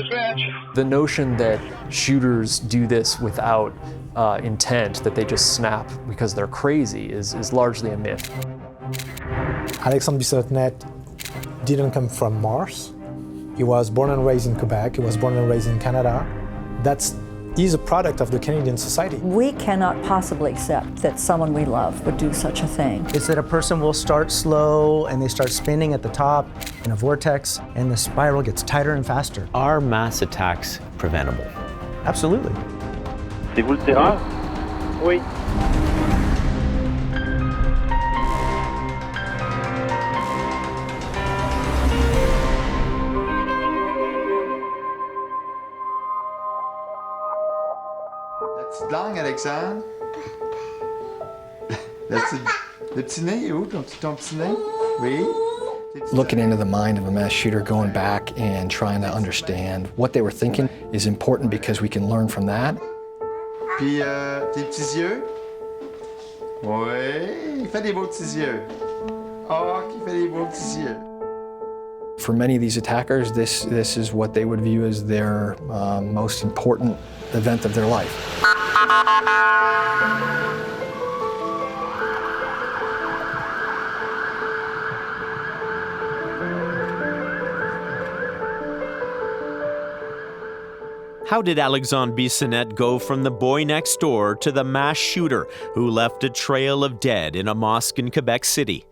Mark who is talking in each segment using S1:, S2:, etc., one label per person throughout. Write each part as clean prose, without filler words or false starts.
S1: dispatch.
S2: The notion that shooters do this without intent, that they just snap because they're crazy, is largely a myth.
S3: Alexandre Bissonnette didn't come from Mars. He was born and raised in Quebec. He was born and raised in Canada. He's a product of the Canadian society.
S4: We cannot possibly accept that someone we love would do such a thing.
S5: Is that a person will start slow and they start spinning at the top in a vortex and the spiral gets tighter and faster.
S6: Are mass attacks preventable?
S5: Absolutely.
S1: C'est vous le tireur? Oui.
S7: Petite langue, Alexandre. Le petit nez, il est où ton petit nez? Oui.
S8: Looking into the mind of a mass shooter, going back and trying to understand what they were thinking is important because we can learn from that.
S7: Puis tes petits yeux? Oui, il fait des beaux petits yeux. Oh, qui fait des beaux petits yeux.
S8: For many of these attackers, this is what they would view as their most important event of their life.
S9: How did Alexandre Bissonnette go from the boy next door to the mass shooter who left a trail of dead in a mosque in Quebec City?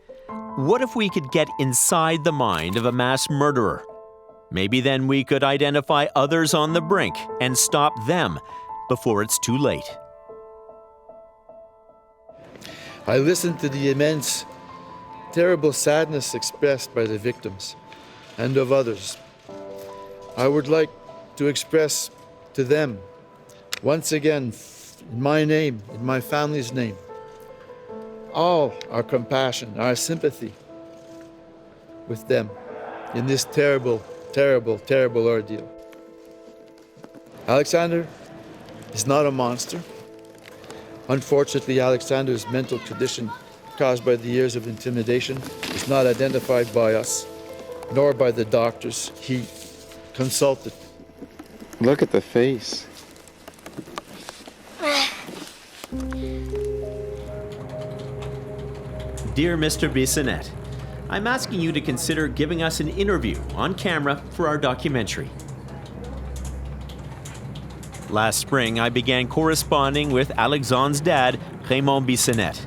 S9: What if we could get inside the mind of a mass murderer? Maybe then we could identify others on the brink and stop them before it's too late.
S10: I listened to the immense, terrible sadness expressed by the victims and of others. I would like to express to them, once again, in my name, in my family's name, all our compassion, our sympathy with them in this terrible, terrible, terrible ordeal. Alexandre is not a monster. Unfortunately, Alexandre's mental condition caused by the years of intimidation is not identified by us, nor by the doctors he consulted.
S7: Look at the face.
S9: Dear Mr. Bissonnette, I'm asking you to consider giving us an interview on camera for our documentary. Last spring, I began corresponding with Alexandre's dad, Raymond Bissonnette.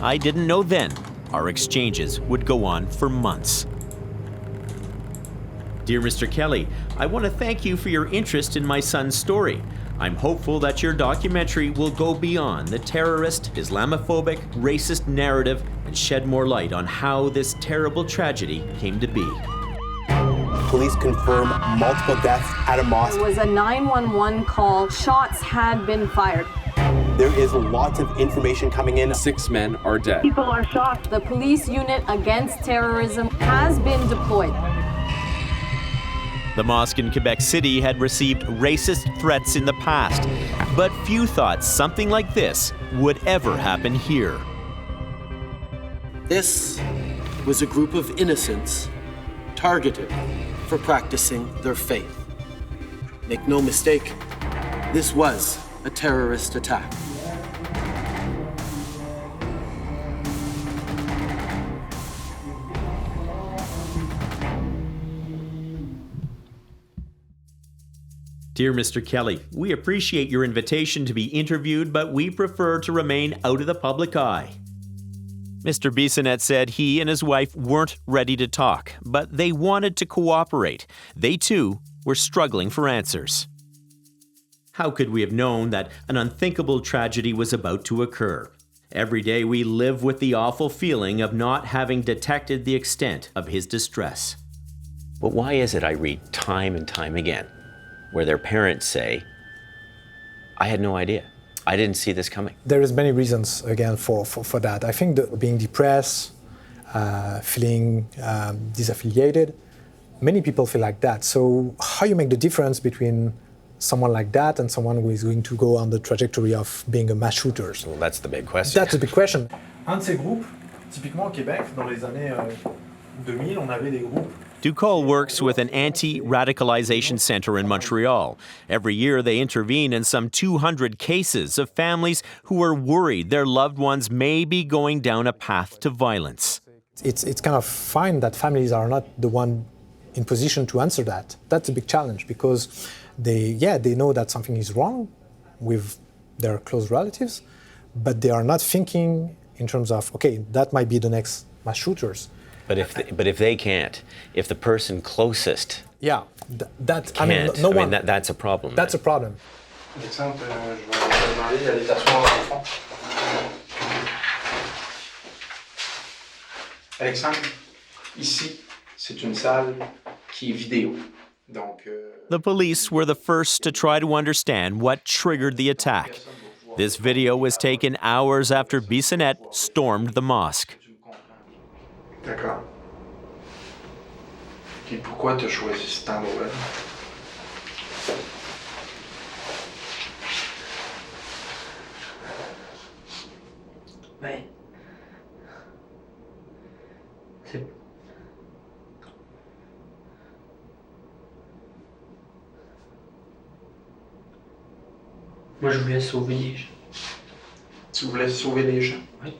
S9: I didn't know then our exchanges would go on for months. Dear Mr. Kelley, I want to thank you for your interest in my son's story. I'm hopeful that your documentary will go beyond the terrorist, Islamophobic, racist narrative and shed more light on how this terrible tragedy came to be.
S11: Police confirm multiple deaths at a mosque.
S12: There was a 911 call. Shots had been fired.
S11: There is lots of information coming in.
S13: 6 men are dead.
S12: People are shocked. The police unit against terrorism has been deployed.
S9: The mosque in Quebec City had received racist threats in the past, but few thought something like this would ever happen here.
S14: This was a group of innocents targeted for practicing their faith. Make no mistake, this was a terrorist attack.
S9: Dear Mr. Kelley, we appreciate your invitation to be interviewed, but we prefer to remain out of the public eye. Mr. Bissonnette said he and his wife weren't ready to talk, but they wanted to cooperate. They too were struggling for answers. How could we have known that an unthinkable tragedy was about to occur? Every day we live with the awful feeling of not having detected the extent of his distress.
S6: But why is it I read time and time again where their parents say, I had no idea. I didn't see this coming.
S3: There is many reasons, again, for that. I think being depressed, feeling disaffiliated, many people feel like that. So how you make the difference between someone like that and someone who is going to go on the trajectory of being a mass shooter?
S6: Well, that's the big question.
S3: That's the big question.
S15: Un de ces groupes, typiquement au Québec, dans les années 2000, on avait des groupes
S9: Ducol works with an anti-radicalization center in Montreal. Every year they intervene in some 200 cases of families who are worried their loved ones may be going down a path to violence.
S3: It's kind of fine that families are not the one in position to answer that. That's a big challenge because they know that something is wrong with their close relatives, but they are not thinking in terms of, okay, that might be the next mass shooters.
S6: But if they can't, if the person closest
S3: that's
S6: a problem.
S3: That's a problem.
S7: Alexandre, je vais te demander d'aller t'asseoir au fond. Alexandre, ici, c'est une salle qui est vidéo. Donc,
S9: The police were the first to try to understand what triggered the attack. This video was taken hours after Bissonnette stormed the mosque.
S7: D'accord. Et pourquoi tu as choisi cet endroit-là?
S13: Ben, c'est... Moi, je voulais sauver les gens.
S7: Tu voulais sauver les gens?
S13: Oui.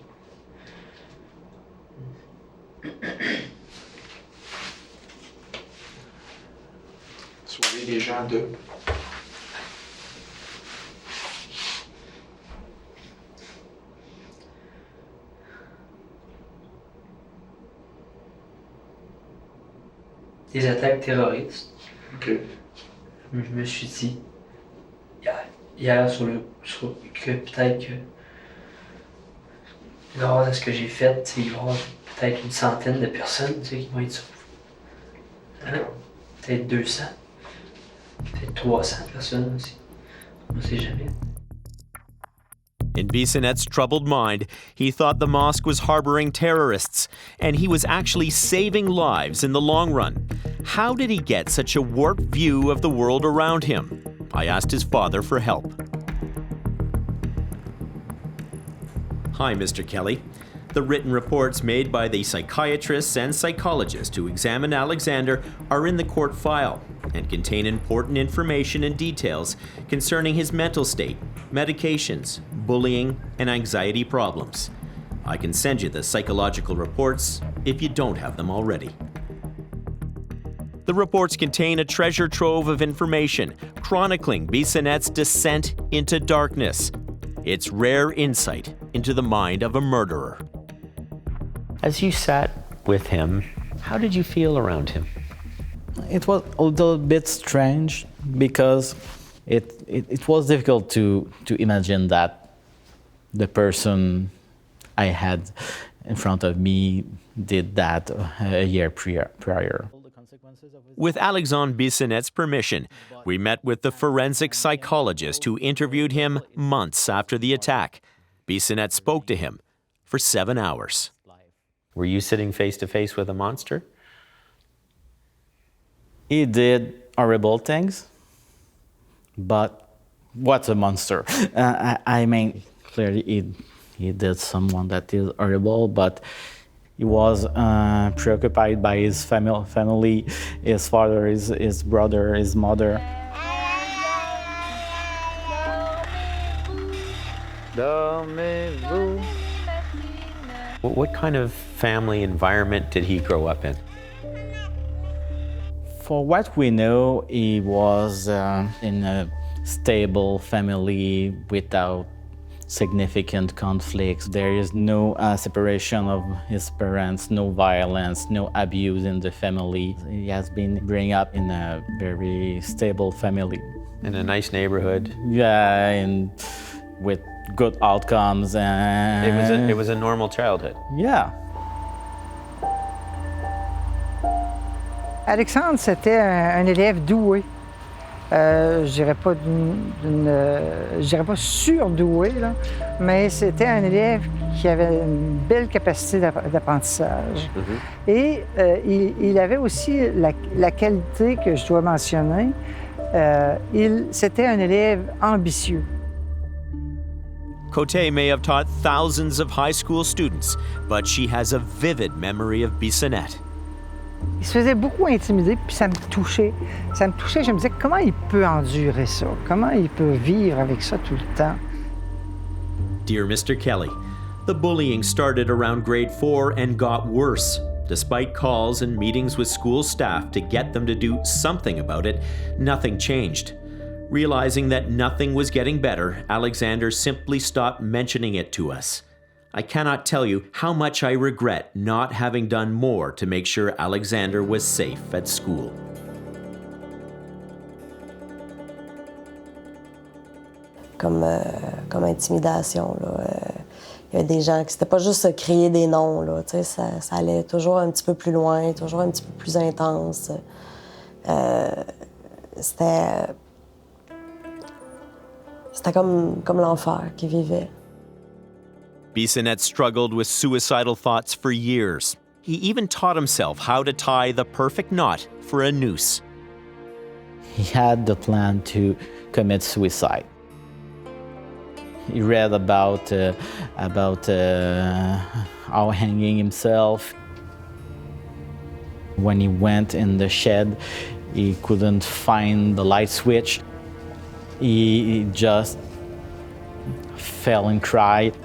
S7: Sauver les gens de...
S13: Des attaques terroristes.
S7: OK.
S13: Je me suis dit, hier que peut-être que lors de ce que j'ai fait, il va y avoir peut-être une centaine de personnes qui vont être sauvées. Hein? Peut-être 200, peut-être 300 personnes aussi. On ne sait jamais.
S9: In Bissonnette's troubled mind, he thought the mosque was harboring terrorists, and he was actually saving lives in the long run. How did he get such a warped view of the world around him? I asked his father for help. Hi, Mr. Kelley. The written reports made by the psychiatrists and psychologists who examined Alexandre are in the court file and contain important information and details concerning his mental state, medications, bullying, and anxiety problems. I can send you the psychological reports if you don't have them already. The reports contain a treasure trove of information chronicling Bissonnette's descent into darkness. It's rare insight into the mind of a murderer. As you sat with him, how did you feel around him?
S15: It was a little bit strange because it was difficult to imagine that the person I had in front of me did that a year prior.
S9: With Alexandre Bissonnette's permission, we met with the forensic psychologist who interviewed him months after the attack. Bissonnette spoke to him for 7 hours. Were you sitting face to face with a monster?
S15: He did horrible things, but what's a monster? I mean, clearly he did someone that is horrible, but he was preoccupied by his family, his father, his brother, his mother.
S9: What kind of family environment did he grow up in?
S15: For what we know, he was in a stable family without significant conflicts. There is no separation of his parents, no violence, no abuse in the family. He has been brought up in a very stable family.
S9: In a nice neighborhood?
S15: Yeah, and with good outcomes.
S9: It was a normal childhood?
S15: Yeah.
S16: Alexandre, c'était un élève doué. Je dirais pas surdoué, là, mais c'était un élève qui avait une belle capacité d'apprentissage. Et il avait aussi la qualité que je dois mentionner. C'était un élève ambitieux.
S9: Cote may have taught thousands of high school students, but she has a vivid memory of Bissonnette.
S16: Il se faisait beaucoup intimider, puis ça me touchait. Ça me touchait, je me disais, comment il peut endurer ça? Comment il peut vivre avec ça tout le temps?
S9: Dear Mr. Kelley, the bullying started around grade 4 and got worse. Despite calls and meetings with school staff to get them to do something about it, nothing changed. Realizing that nothing was getting better, Alexander simply stopped mentioning it to us. I cannot tell you how much I regret not having done more to make sure Alexander was safe at school.
S17: Comme intimidation, là. Il y avait des gens qui, c'était pas juste crier des noms, là, tu sais, ça allait toujours un petit peu plus loin, toujours un petit peu plus intense. C'était comme l'enfer qu'ils vivaient.
S9: Bissonnette struggled with suicidal thoughts for years. He even taught himself how to tie the perfect knot for a noose.
S15: He had the plan to commit suicide. He read about how hanging himself. When he went in the shed, he couldn't find the light switch. He just fell and cried.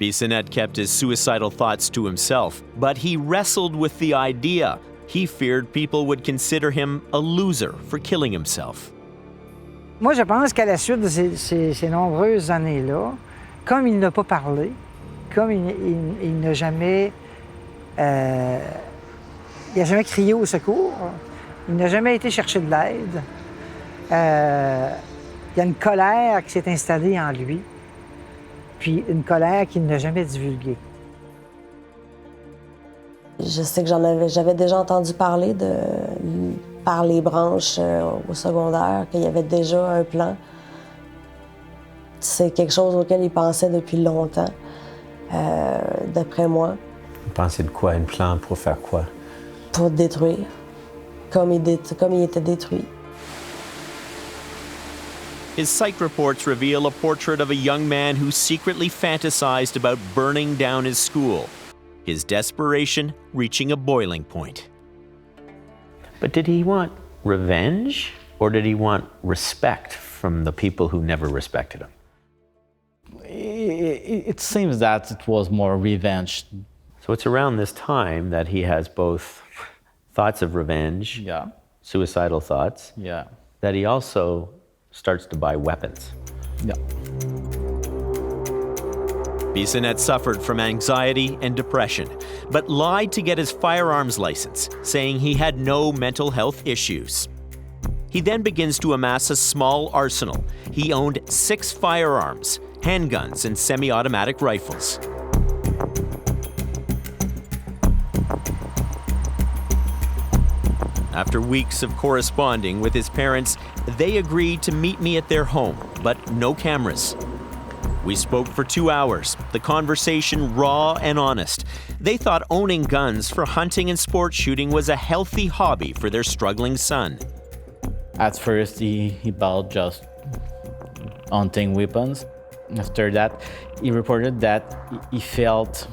S9: Bissonnette kept his suicidal thoughts to himself, but he wrestled with the idea. He feared people would consider him a loser for killing himself.
S16: Moi, je pense qu'à la suite de ces nombreuses années-là, comme il n'a pas parlé, comme il n'a jamais... il n'a jamais crié au secours, il n'a jamais été chercher de l'aide, il y a une colère qui s'est installée en lui, puis une colère qu'il n'a jamais divulguée.
S17: Je sais que j'avais déjà entendu parler par les branches au secondaire, qu'il y avait déjà un plan. C'est quelque chose auquel il pensait depuis longtemps, d'après moi.
S6: Vous pensez de quoi? Un plan pour faire quoi?
S17: Pour détruire, comme il était détruit.
S9: His psych reports reveal a portrait of a young man who secretly fantasized about burning down his school, his desperation reaching a boiling point.
S6: But did he want revenge, or did he want respect from the people who never respected him?
S15: It seems that it was more revenge.
S6: So it's around this time that he has both thoughts of revenge, suicidal thoughts, that he also starts to buy weapons.
S15: Yeah.
S9: Bissonnette suffered from anxiety and depression, but lied to get his firearms license, saying he had no mental health issues. He then begins to amass a small arsenal. He owned 6 firearms, handguns, and semi-automatic rifles. After weeks of corresponding with his parents, they agreed to meet me at their home, but no cameras. We spoke for 2 hours, the conversation raw and honest. They thought owning guns for hunting and sport shooting was a healthy hobby for their struggling son.
S15: At first, he bought just hunting weapons. After that, he reported that he felt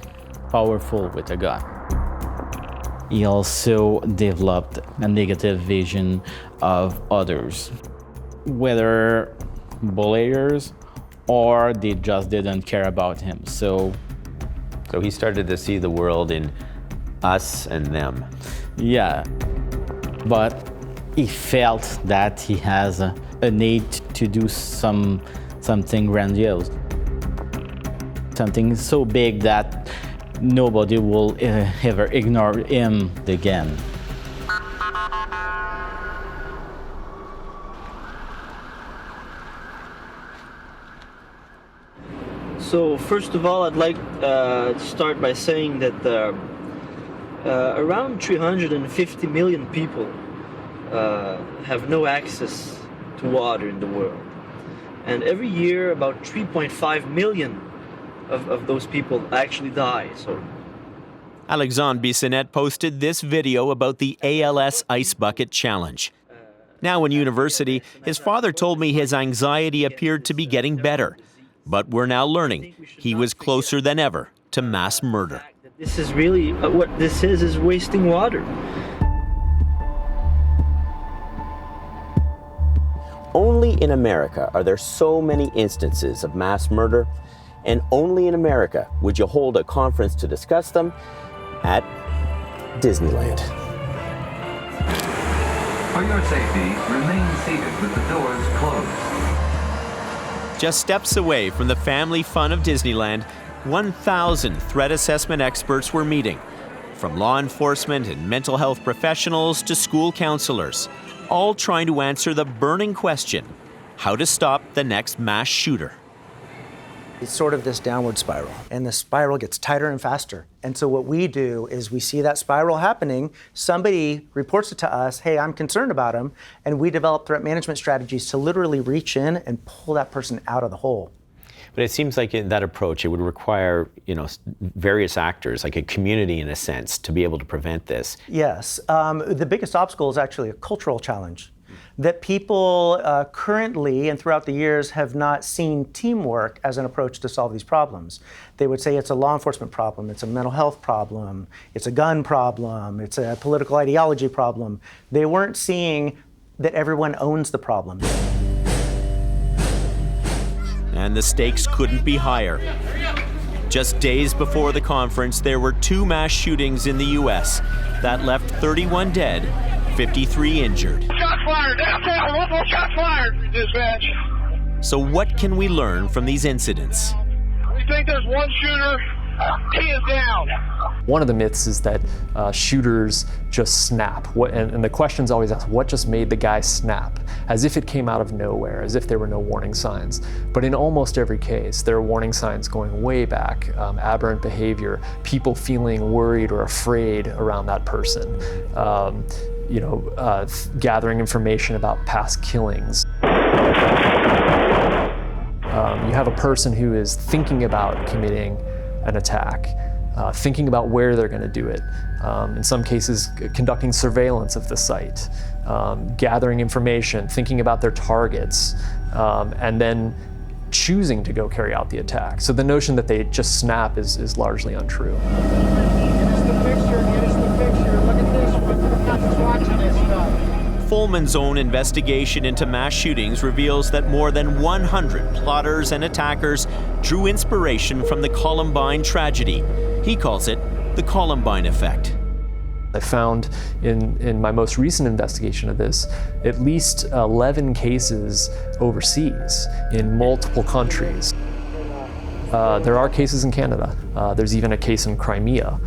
S15: powerful with a gun. He also developed a negative vision of others, whether bulliers or they just didn't care about him. So
S6: he started to see the world in us and them.
S15: Yeah, but he felt that he has a need to do something grandiose, something so big that nobody will ever ignore him again.
S18: So first of all, I'd like to start by saying that around 350 million people have no access to water in the world. And every year, about 3.5 million of those people actually die. So,
S9: Alexandre Bissonnette posted this video about the Als Ice Bucket Challenge. Now in university, his father told me his anxiety appeared to be getting better. But we're now learning he was closer than ever to mass murder.
S18: This is really, what this is wasting water.
S9: Only in America are there so many instances of mass murder, and only in America would you hold a conference to discuss them at Disneyland.
S19: For your safety, remain seated with the doors closed.
S9: Just steps away from the family fun of Disneyland, 1,000 threat assessment experts were meeting, from law enforcement and mental health professionals to school counselors, all trying to answer the burning question, how to stop the next mass shooter.
S5: It's sort of this downward spiral, and the spiral gets tighter and faster. And so what we do is we see that spiral happening, somebody reports it to us, hey, I'm concerned about him, and we develop threat management strategies to literally reach in and pull that person out of the hole.
S6: But it seems like in that approach, it would require, various actors, like a community in a sense, to be able to prevent this.
S5: Yes. The biggest obstacle is actually a cultural challenge. That people currently and throughout the years have not seen teamwork as an approach to solve these problems. They would say it's a law enforcement problem, it's a mental health problem, it's a gun problem, it's a political ideology problem. They weren't seeing that everyone owns the problem.
S9: And the stakes couldn't be higher. Just days before the conference, there were 2 mass shootings in the U.S. that left 31 dead, 53 injured.
S20: Shots fired! Downtown! Multiple shots fired! Dispatch.
S9: So what can we learn from these incidents?
S20: We think there's one shooter. He is down.
S2: One of the myths is that shooters just snap. And the question's always asked, what just made the guy snap? As if it came out of nowhere, as if there were no warning signs. But in almost every case, there are warning signs going way back, aberrant behavior, people feeling worried or afraid around that person, gathering information about past killings. You have a person who is thinking about committing an attack, thinking about where they're going to do it, in some cases conducting surveillance of the site, gathering information, thinking about their targets, and then choosing to go carry out the attack. So the notion that they just snap is largely untrue.
S20: Get us the picture, look at this one, the cops watching this stuff.
S9: Fulman's own investigation into mass shootings reveals that more than 100 plotters and attackers drew inspiration from the Columbine tragedy. He calls it the Columbine effect.
S2: I found in my most recent investigation of this at least 11 cases overseas in multiple countries. There are cases in Canada. There's even a case in Crimea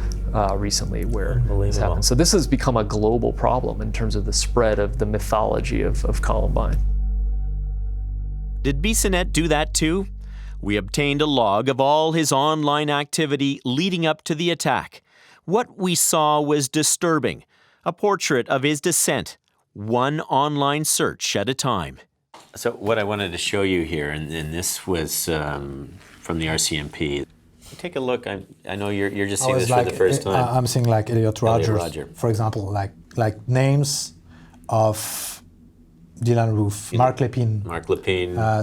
S2: recently where this happened. So this has become a global problem in terms of the spread of the mythology of Columbine.
S9: Did Bissonnette do that too? We obtained a log of all his online activity leading up to the attack. What we saw was disturbing, a portrait of his descent, one online search at a time.
S6: So what I wanted to show you here, and this was from the RCMP. Take a look. I know you're just seeing this for the first time.
S3: I'm seeing like Elliot Rogers, for example, like names of Dylan Roof, Mark Lepine.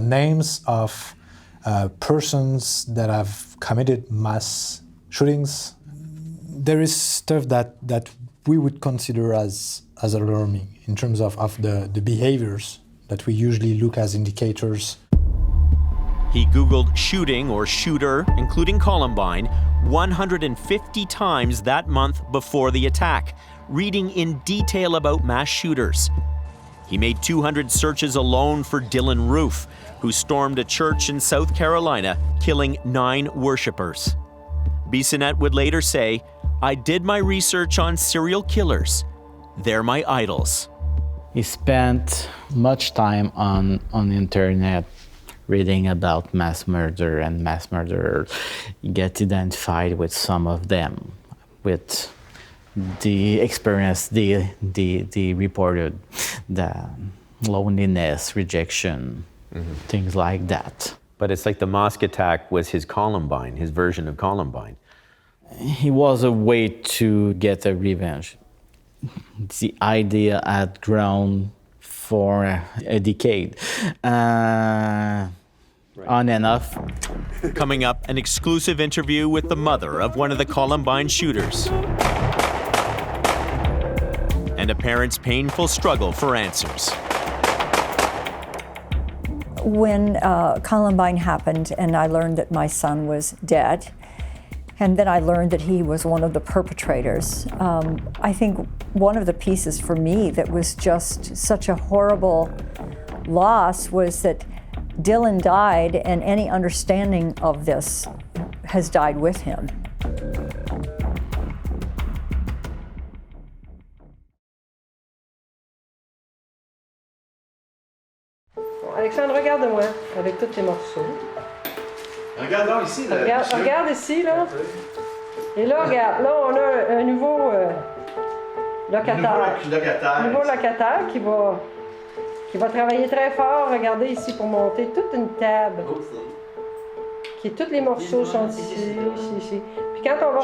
S3: Names of persons that have committed mass shootings. There is stuff that we would consider as alarming in terms of the behaviors that we usually look as indicators.
S9: He Googled shooting or shooter, including Columbine, 150 times that month before the attack, reading in detail about mass shooters. He made 200 searches alone for Dylan Roof, who stormed a church in South Carolina, killing 9 worshippers. Bissonnette would later say, "I did my research on serial killers. They're my idols."
S15: He spent much time on the internet reading about mass murder and mass murderers. He gets identified with some of them, with the experience they reported, the loneliness, rejection, things like that.
S6: But it's like the mosque attack was his Columbine, his version of Columbine.
S15: It was a way to get a revenge. The idea had grown for a decade. on and off.
S9: Coming up, an exclusive interview with the mother of one of the Columbine shooters. And a parent's painful struggle for answers.
S4: When Columbine happened and I learned that my son was dead, and then I learned that he was one of the perpetrators, I think one of the pieces for me that was just such a horrible loss was that Dylan died, and any understanding of this has died with him.
S21: Alexandre, regarde-moi avec tous tes morceaux.
S7: Regarde donc ici. Là,
S21: regarde ici, là. Et là, regarde, là, on a un nouveau locataire. Nouveau locataire qui va travailler très fort. Regardez ici pour monter toute une table. Qui tous les morceaux sont ici. Puis quand on va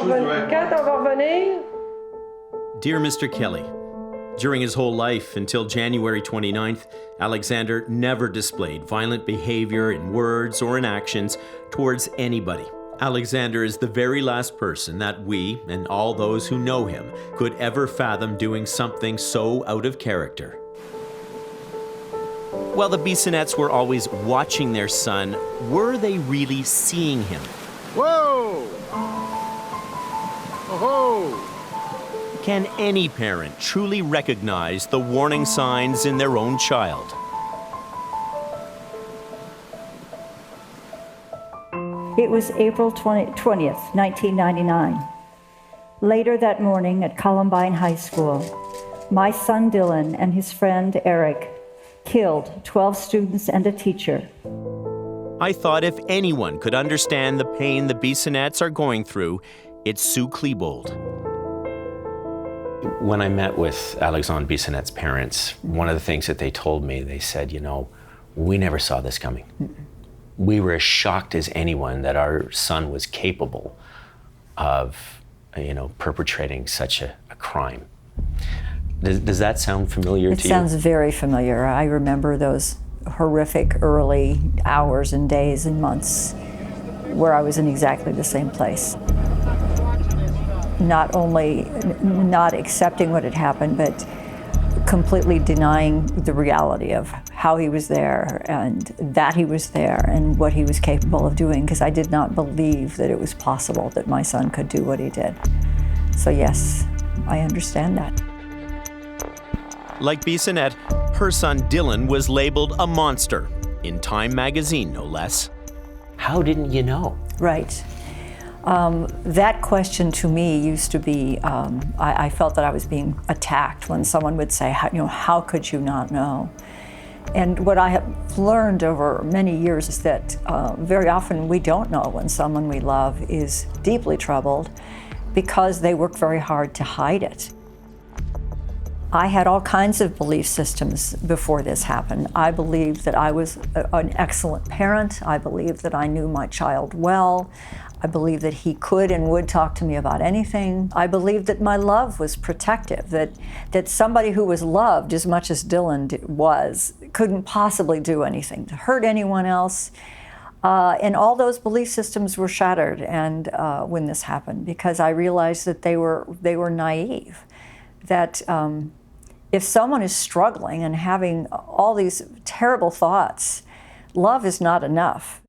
S21: revenir.
S9: Dear Mr. Kelley, during his whole life until January 29th, Alexander never displayed violent behavior in words or in actions towards anybody. Alexander is the very last person that we, and all those who know him, could ever fathom doing something so out of character. While the Bissonettes were always watching their son, were they really seeing him?
S20: Whoa! Oh-ho!
S9: Can any parent truly recognize the warning signs in their own child?
S4: It was April 20th, 1999. Later that morning at Columbine High School, my son Dylan and his friend Eric killed 12 students and a teacher.
S9: I thought if anyone could understand the pain the Bissonettes are going through, it's Sue Klebold.
S6: When I met with Alexandre Bissonnette's parents, one of the things that they told me, they said, we never saw this coming. We were as shocked as anyone that our son was capable of, perpetrating such a crime. Does that sound familiar to you?
S4: It sounds very familiar. I remember those horrific early hours and days and months where I was in exactly the same place. Not only not accepting what had happened, but completely denying the reality of how he was there and that he was there and what he was capable of doing, because I did not believe that it was possible that my son could do what he did. So yes, I understand that.
S9: Like Bissonnette, her son Dylan was labeled a monster, in Time magazine no less.
S6: How didn't you know?
S4: Right. That question to me used to be, I felt that I was being attacked when someone would say, how could you not know? And what I have learned over many years is that very often we don't know when someone we love is deeply troubled because they work very hard to hide it. I had all kinds of belief systems before this happened. I believed that I was an excellent parent. I believed that I knew my child well. I believed that he could and would talk to me about anything. I believed that my love was protective, that somebody who was loved as much as Dylan was couldn't possibly do anything to hurt anyone else. And all those belief systems were shattered and when this happened, because I realized that they were naive. That if someone is struggling and having all these terrible thoughts, love is not enough.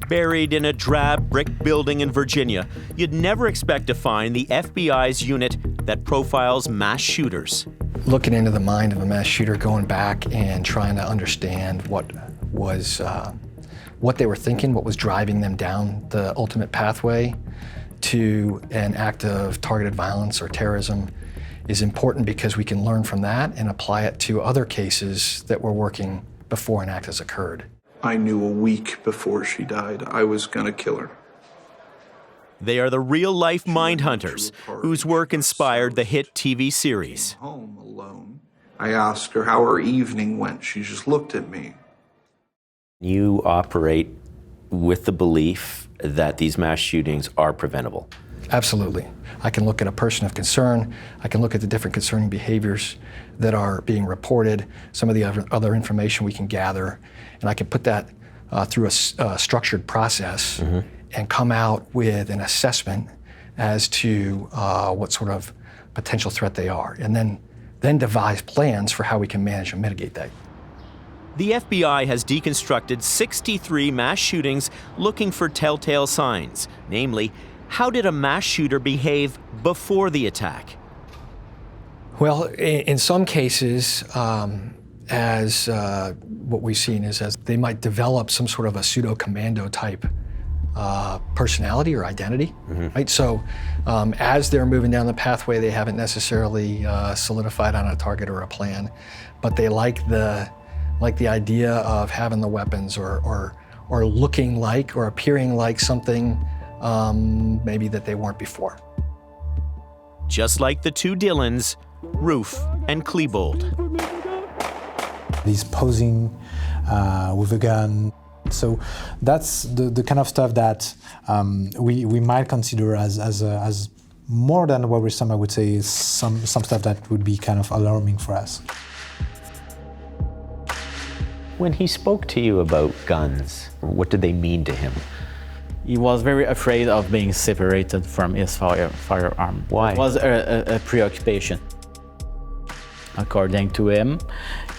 S9: Buried in a drab brick building in Virginia, you'd never expect to find the FBI's unit that profiles mass shooters.
S8: Looking into the mind of a mass shooter, going back and trying to understand what they were thinking, what was driving them down the ultimate pathway to an act of targeted violence or terrorism is important, because we can learn from that and apply it to other cases that were working before an act has occurred.
S22: I knew a week before she died I was going to kill her.
S9: They are the real-life Mindhunters, whose work inspired the hit TV series.
S22: Home alone. I asked her how her evening went. She just looked at me.
S6: You operate with the belief that these mass shootings are preventable.
S8: Absolutely. I can look at a person of concern. I can look at the different concerning behaviors that are being reported, some of the other information we can gather, and I can put that through a structured process and come out with an assessment as to what sort of potential threat they are, and then devise plans for how we can manage and mitigate that.
S9: The FBI has deconstructed 63 mass shootings looking for telltale signs, namely, how did a mass shooter behave before the attack?
S8: Well, in some cases, as what we've seen is as they might develop some sort of a pseudo-commando type personality or identity, right? So as they're moving down the pathway, they haven't necessarily solidified on a target or a plan, but they like the idea of having the weapons or looking like or appearing like something maybe that they weren't before.
S9: Just like the two Dylans, Roof and Klebold.
S3: He's posing with a gun. So that's the kind of stuff that we might consider as more than worrisome. I would say is some stuff that would be kind of alarming for us.
S6: When he spoke to you about guns, what did they mean to him?
S15: He was very afraid of being separated from his firearm.
S6: Why?
S15: It was a preoccupation. According to him,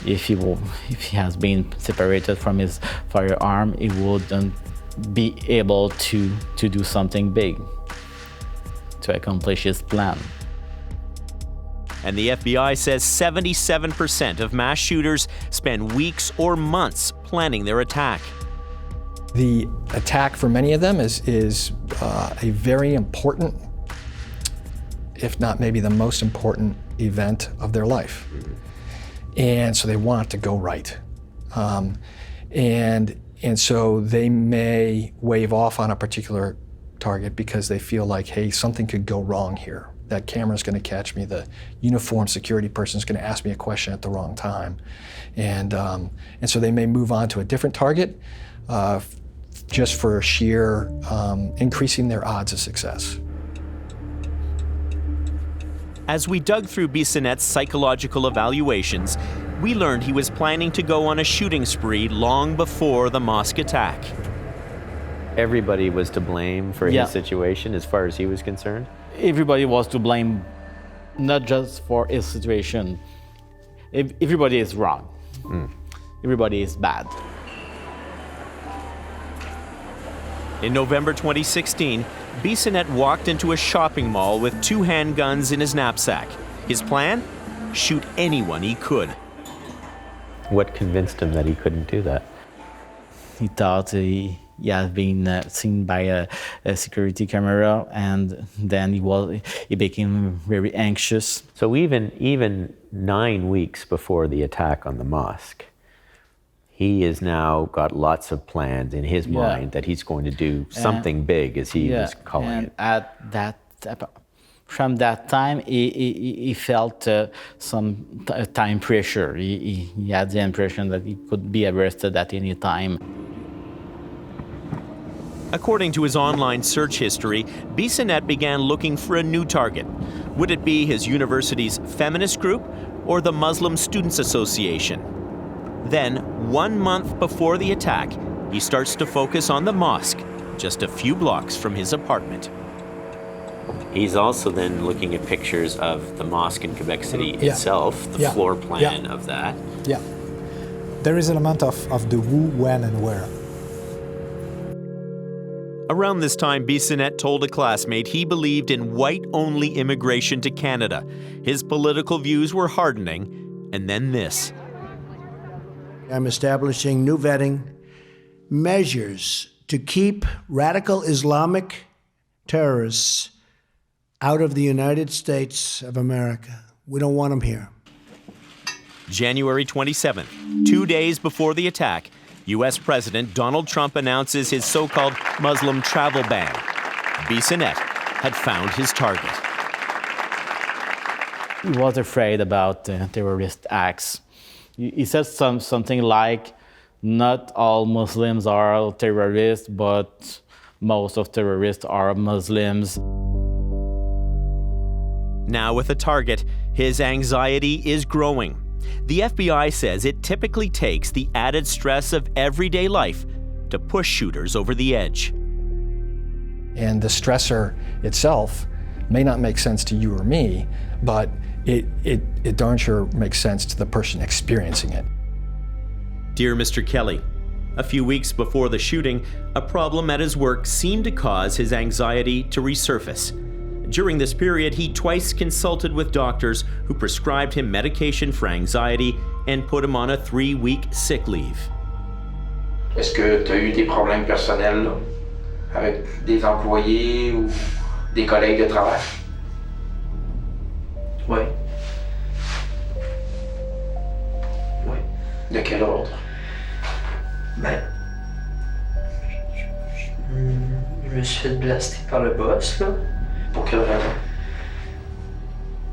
S15: if he has been separated from his firearm, he wouldn't be able to do something big, to accomplish his plan.
S9: And the FBI says 77% of mass shooters spend weeks or months planning their attack.
S8: The attack for many of them is a very important, if not maybe the most important event of their life. And so they want it to go right. And so they may wave off on a particular target because they feel like, hey, something could go wrong here. That camera's gonna catch me, the uniformed security person's gonna ask me a question at the wrong time. And so they may move on to a different target just for sheer increasing their odds of success.
S9: As we dug through Bissonnette's psychological evaluations, we learned he was planning to go on a shooting spree long before the mosque attack.
S6: Everybody was to blame for his situation as far as he was concerned?
S15: Everybody was to blame, not just for his situation. Everybody is wrong. Everybody is bad.
S9: In November 2016, Bissonnette walked into a shopping mall with 2 handguns in his knapsack. His plan? Shoot anyone he could.
S6: What convinced him that he couldn't do that?
S15: He thought he had been seen by a security camera, and then he became very anxious.
S6: So even 9 weeks before the attack on the mosque, he has now got lots of plans in his mind that he's going to do something big, as he was calling it.
S15: From that time, he felt some time pressure. He had the impression that he could be arrested at any time.
S9: According to his online search history, Bissonnette began looking for a new target. Would it be his university's feminist group or the Muslim Students Association? Then, 1 month before the attack, he starts to focus on the mosque, just a few blocks from his apartment.
S6: He's also then looking at pictures of the mosque in Quebec City itself, the floor plan of that.
S3: Yeah. There is an element of the who, when, and where.
S9: Around this time, Bissonnette told a classmate he believed in white-only immigration to Canada. His political views were hardening, and then this.
S1: I'm establishing new vetting measures to keep radical Islamic terrorists out of the United States of America. We don't want them here.
S9: January 27th, 2 days before the attack, U.S. President Donald Trump announces his so-called Muslim travel ban. Bissonnette had found his target.
S15: He was afraid about terrorist acts. He said something like, not all Muslims are terrorists, but most of terrorists are Muslims.
S9: Now with a target, his anxiety is growing. The FBI says it typically takes the added stress of everyday life to push shooters over the edge.
S8: And the stressor itself may not make sense to you or me, but it darn sure makes sense to the person experiencing it.
S9: Dear Mr. Kelley, a few weeks before the shooting, a problem at his work seemed to cause his anxiety to resurface. During this period, he twice consulted with doctors who prescribed him medication for anxiety and put him on a 3-week sick leave.
S7: Est-ce que tu as eu des problèmes personnels là, avec des employés ou des collègues de travail?
S13: Oui. Oui.
S7: De quel ordre?
S13: Ben, je me suis fait blaster par le boss, là.
S7: Pour quelle raison?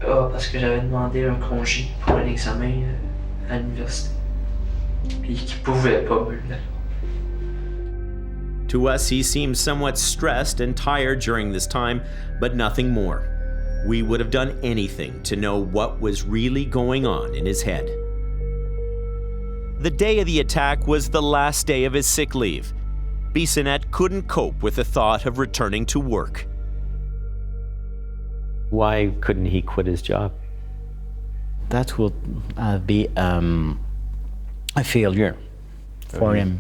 S13: Ah, parce que j'avais demandé un congé pour un examen à l'université. Puis qu'il pouvait pas me le donner.
S9: To us, he seems somewhat stressed and tired during this time, but nothing more. We would have done anything to know what was really going on in his head. The day of the attack was the last day of his sick leave. Bissonnette couldn't cope with the thought of returning to work.
S6: Why couldn't he quit his job?
S15: That would be a failure for him.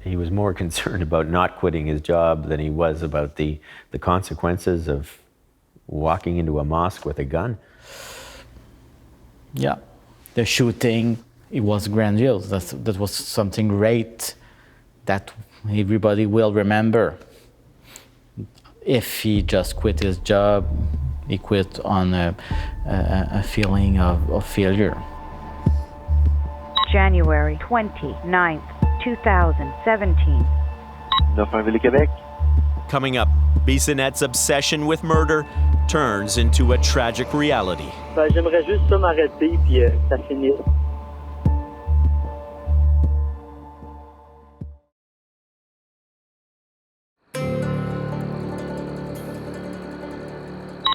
S6: He was more concerned about not quitting his job than he was about the consequences of walking into a mosque with a gun.
S15: Yeah, the shooting, it was grandiose. That was something great that everybody will remember. If he just quit his job, he quit on a feeling of failure.
S10: January 29th, 2017.
S11: Findlay, Quebec.
S9: Coming up, Bissonnette's obsession with murder turns into a tragic reality.
S11: Ben, j'aimerais juste ça m'arrêter puis ça finisse.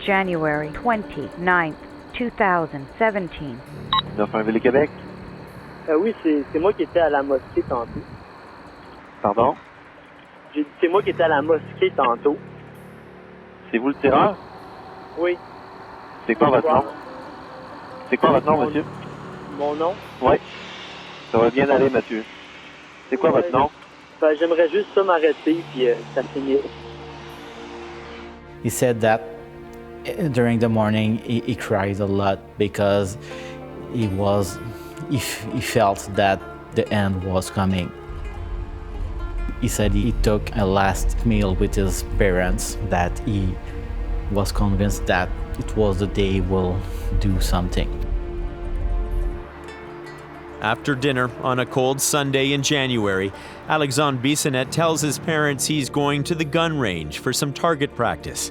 S10: January 29th, 2017.
S11: Findlay, Quebec. Oui, c'est moi qui étais à la mosquée tantôt. Pardon? J'ai dit c'est moi qui étais à la mosquée tantôt. C'est vous le tireur? Oui. C'est quoi votre nom? C'est quoi votre nom, monsieur? Mon nom? Oui. Ça va bien aller, monsieur. C'est quoi votre nom? Ben, j'aimerais juste ça m'arrêter puis ça finisse.
S15: He said that during the morning he cried a lot because he felt that the end was coming. He said he took a last meal with his parents, that he was convinced that it was the day he will do something.
S9: After dinner on a cold Sunday in January, Alexandre Bissonnette tells his parents he's going to the gun range for some target practice.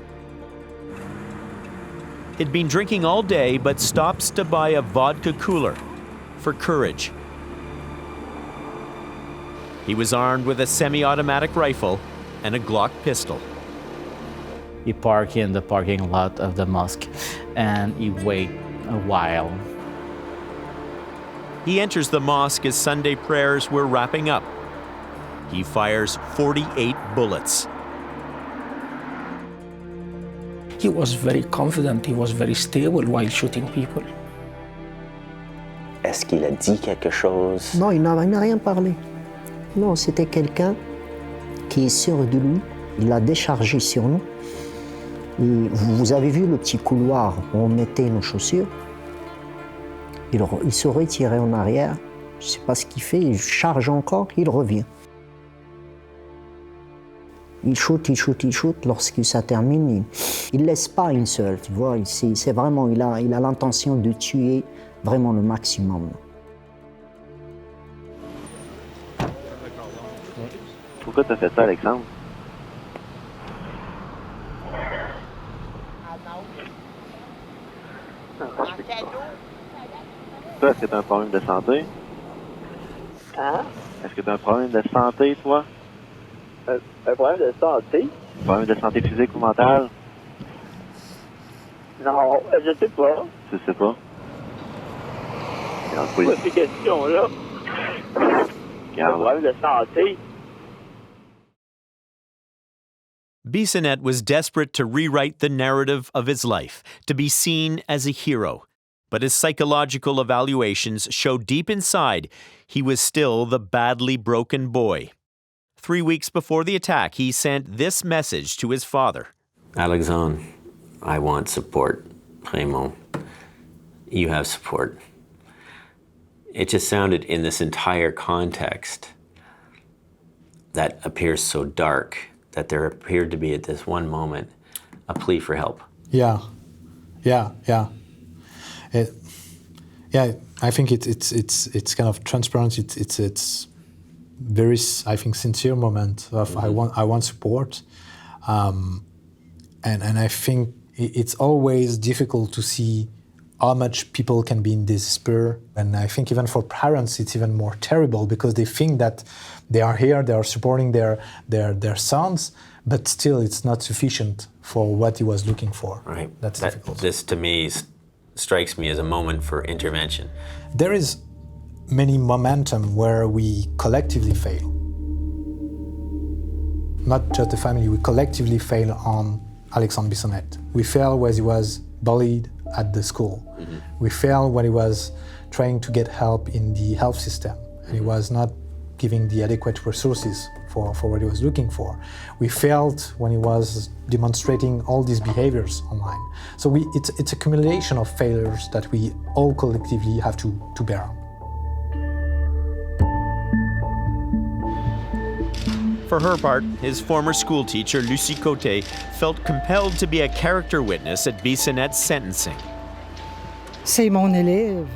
S9: He'd been drinking all day but stops to buy a vodka cooler for courage. He was armed with a semi-automatic rifle and a Glock pistol.
S15: He parked in the parking lot of the mosque and he waited a while.
S9: He enters the mosque as Sunday prayers were wrapping up. He fires 48 bullets.
S23: He was very confident, he was very stable while shooting people.
S24: Est-ce qu'il a dit quelque chose?
S25: Non, il n'a rien parlé. Non, c'était quelqu'un qui est sûr de lui. Il l'a déchargé sur nous. Et vous avez vu le petit couloir où on mettait nos chaussures? Il se retirait en arrière. Je ne sais pas ce qu'il fait. Il charge encore, il revient. Il shoot. Lorsque ça termine, il ne laisse pas une seule. Tu vois, c'est vraiment, il a l'intention de tuer vraiment le maximum.
S11: Pourquoi tu as fait ça, Alexandre? Toi, est-ce que tu as un problème de santé? Hein? Est-ce que tu as un problème de santé, toi? Un problème de santé? Un problème de santé physique ou mentale? Non, je sais pas.
S12: Tu sais pas?
S11: Pas ces questions-là. Un problème de santé.
S9: Bissonnette was desperate to rewrite the narrative of his life, to be seen as a hero. But his psychological evaluations show deep inside he was still the badly broken boy. 3 weeks before the attack, he sent this message to his father.
S6: Alexandre, I want support. Raymond, you have support. It just sounded in this entire context that appears so dark that there appeared to be at this one moment a plea for help.
S3: Yeah. I think it's kind of transparent. It's very, I think, sincere moment of I want support, and I think it's always difficult to see how much people can be in despair. And I think even for parents, it's even more terrible because they think that they are here, they are supporting their sons, but still it's not sufficient for what he was looking for.
S6: Right.
S3: That's difficult.
S6: This, to me, strikes me as a moment for intervention.
S3: There is many momentum where we collectively fail. Not just the family, we collectively fail on Alexandre Bissonnette. We fail when he was bullied at the school. Mm-hmm. We failed when he was trying to get help in the health system, and he was not giving the adequate resources for what he was looking for. We failed when he was demonstrating all these behaviors online. So it's a accumulation of failures that we all collectively have to bear on.
S9: For her part, his former school teacher, Lucie Côté, felt compelled to be a character witness at Bissonnette's sentencing.
S14: C'est mon élève.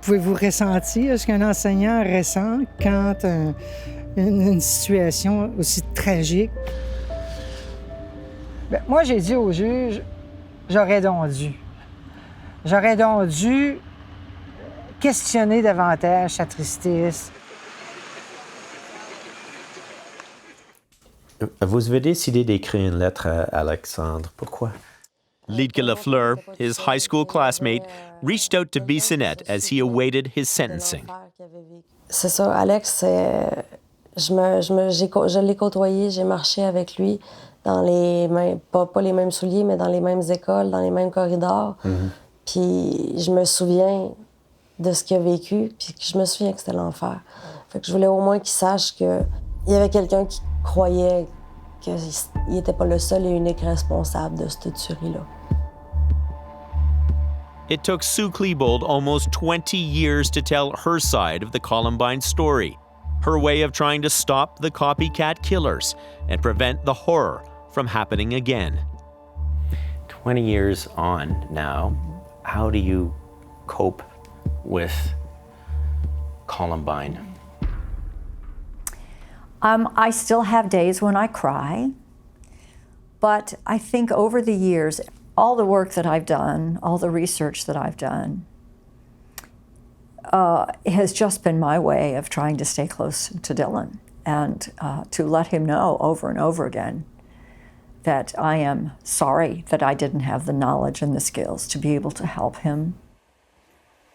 S14: Pouvez-vous ressentir ce qu'un enseignant ressent quand une situation aussi tragique? Bien, moi, j'ai dit au juge, j'aurais donc dû questionner davantage sa tristesse.
S16: Vous avez décidé d'écrire une lettre à Alexandre. Pourquoi?
S9: Liedke Lafleur, his high school classmate, reached out to Bissonnette as he awaited his sentencing.
S17: C'est ça, Alex, je l'ai côtoyé, j'ai marché avec lui dans les mêmes, pas les mêmes souliers, mais dans les mêmes écoles, dans les mêmes corridors. Mm-hmm. Puis je me souviens de ce qu'il a vécu, puis je me souviens que c'était l'enfer. Fait que je voulais au moins qu'il sache qu'il y avait quelqu'un qui croyait qu'il n'était pas le seul et unique responsable de cette tuerie-là.
S9: It took Sue Klebold almost 20 years to tell her side of the Columbine story, her way of trying to stop the copycat killers and prevent the horror from happening again.
S6: 20 years on now, how do you cope with Columbine?
S4: I still have days when I cry, but I think over the years, all the work that I've done, all the research that I've done, has just been my way of trying to stay close to Dylan and to let him know over and over again that I am sorry that I didn't have the knowledge and the skills to be able to help him.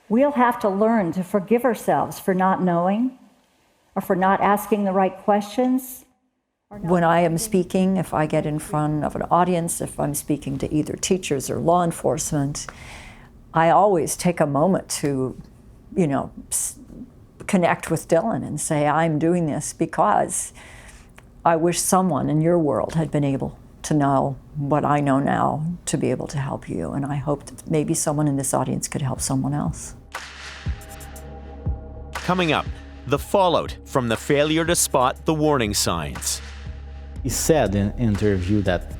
S18: We'll have to learn to forgive ourselves for not knowing or for not asking the right questions.
S4: When I am speaking, if I get in front of an audience, if I'm speaking to either teachers or law enforcement, I always take a moment to, connect with Dylan and say, I'm doing this because I wish someone in your world had been able to know what I know now to be able to help you. And I hope that maybe someone in this audience could help someone else.
S9: Coming up, the fallout from the failure to spot the warning signs.
S15: He said in an interview that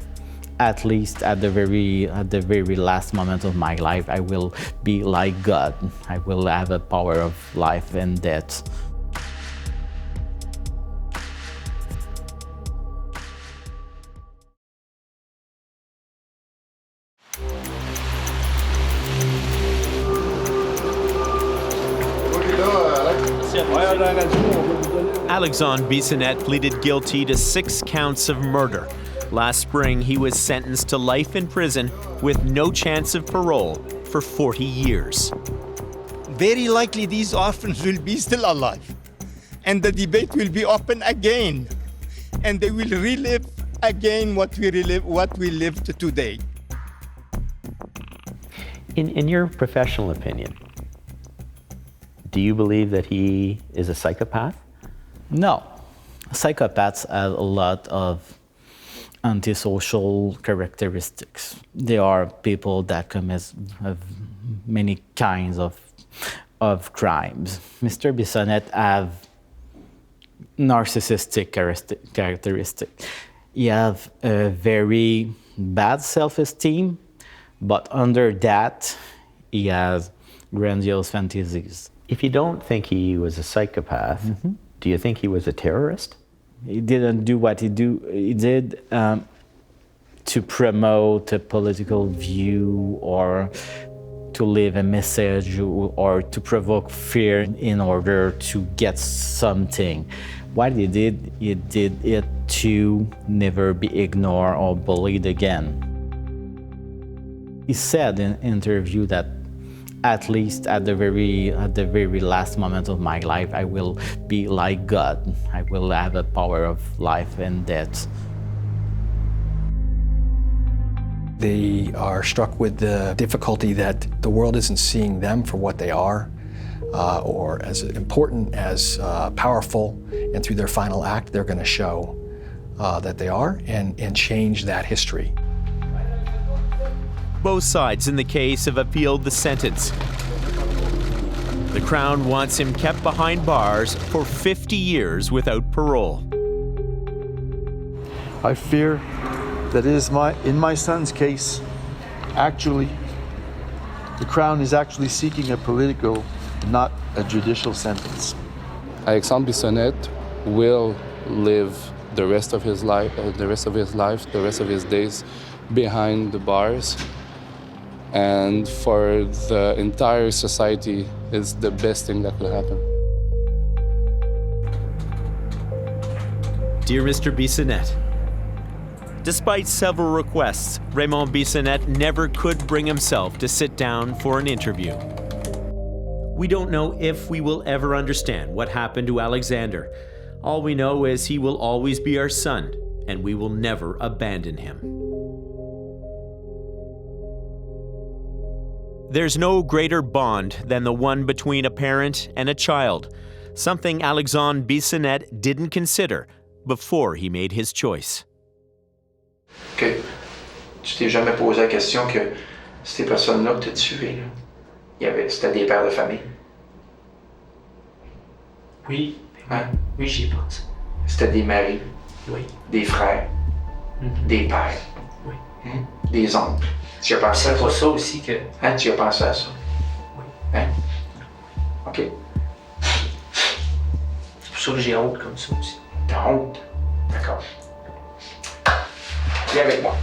S15: at least at the very last moment of my life, I will be like God. I will have a power of life and death.
S9: Alexandre Bissonnette pleaded guilty to 6 counts of murder, Last spring, he was sentenced to life in prison with no chance of parole for 40 years.
S2: Very likely these orphans will be still alive, and the debate will be open again, and they will relive again what we lived today.
S6: In your professional opinion, do you believe that he is a psychopath?
S15: No. Psychopaths have a lot of antisocial characteristics. They are people that commit many kinds of crimes. Mr. Bissonnette have narcissistic characteristics. He have a very bad self-esteem, but under that, he has grandiose fantasies.
S6: If you don't think he was a psychopath, do you think he was a terrorist?
S15: He didn't do what he did to promote a political view or to leave a message or to provoke fear in order to get something. What he did it to never be ignored or bullied again. He said in an interview that at least at the very last moment of my life, I will be like God. I will have a power of life and death.
S8: They are struck with the difficulty that the world isn't seeing them for what they are, or as important, as powerful, and through their final act, they're going to show that they are and change that history.
S9: Both sides in the case have appealed the sentence. The Crown wants him kept behind bars for 50 years without parole.
S5: I fear that in my son's case, actually, the Crown is actually seeking a political, not a judicial sentence.
S12: Alexandre Bissonnette will live the rest of his life, the rest of his days behind the bars. And for the entire society, it's the best thing that could happen.
S9: Dear Mr. Bissonnette, despite several requests, Raymond Bissonnette never could bring himself to sit down for an interview. We don't know if we will ever understand what happened to Alexander. All we know is he will always be our son, and we will never abandon him. There's no greater bond than the one between a parent and a child, something Alexandre Bissonnette didn't consider before he made his choice.
S7: Que tu t'es jamais posé la question que ces personnes-là que tu as tuées, c'était des pères de famille?
S13: Oui,
S7: hein?
S13: Oui, j'y pense.
S7: C'était des maris?
S13: Oui.
S7: Des frères? Des pères?
S13: Oui.
S7: Des oncles? Tu as pensé à ça?
S13: C'est pour ça aussi que...
S7: Hein, tu as pensé à ça?
S13: Oui.
S7: Hein? OK.
S13: C'est pour ça que j'ai honte comme ça aussi.
S7: T'as honte? D'accord. Viens avec moi.